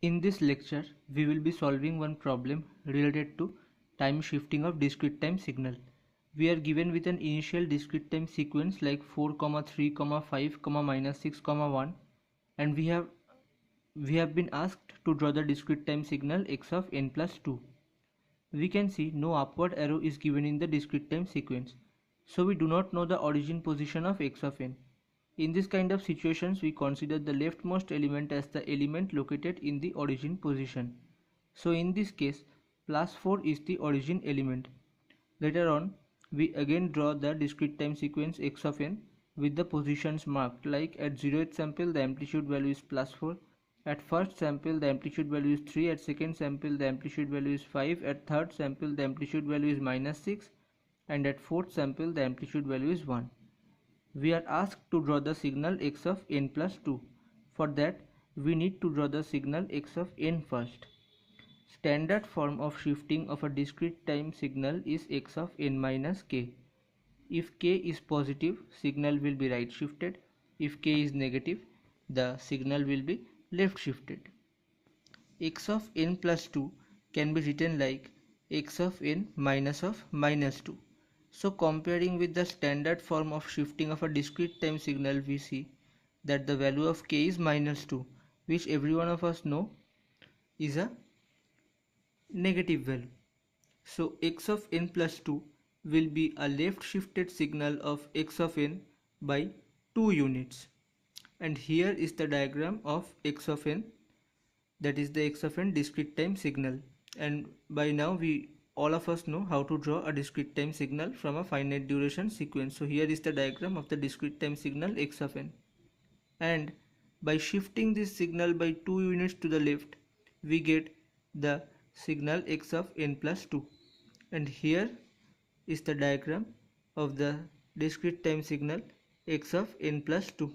In this lecture, we will be solving one problem related to time shifting of discrete time signal. We are given with an initial discrete time sequence like 4, 3, 5, -6, 1, and we have been asked to draw the discrete time signal x of n plus 2. We can see no upward arrow is given in the discrete time sequence, so we do not know the origin position of x of n. In this kind of situations, we consider the leftmost element as the element located in the origin position. So in this case, plus 4 is the origin element. Later on, we again draw the discrete time sequence x of n with the positions marked, like at 0th sample the amplitude value is plus 4, at first sample the amplitude value is 3, at second sample the amplitude value is 5, at third sample the amplitude value is -6, and at fourth sample the amplitude value is 1. We are asked to draw the signal x of n plus 2. For that, we need to draw the signal x of n first. Standard form of shifting of a discrete time signal is x of n minus k. If k is positive, signal will be right shifted. If k is negative, the signal will be left shifted. X of n plus 2 can be written like x of n of minus 2. So comparing with the standard form of shifting of a discrete time signal, we see that the value of k is -2, which every one of us know is a negative value. So x of n plus 2 will be a left shifted signal of x of n by 2 units. And here is the diagram of x of n, that is the x of n discrete time signal. And by now all of us know how to draw a discrete time signal from a finite duration sequence. So here is the diagram of the discrete time signal x of n. And by shifting this signal by 2 units to the left, we get the signal x of n plus 2. And here is the diagram of the discrete time signal x of n plus 2.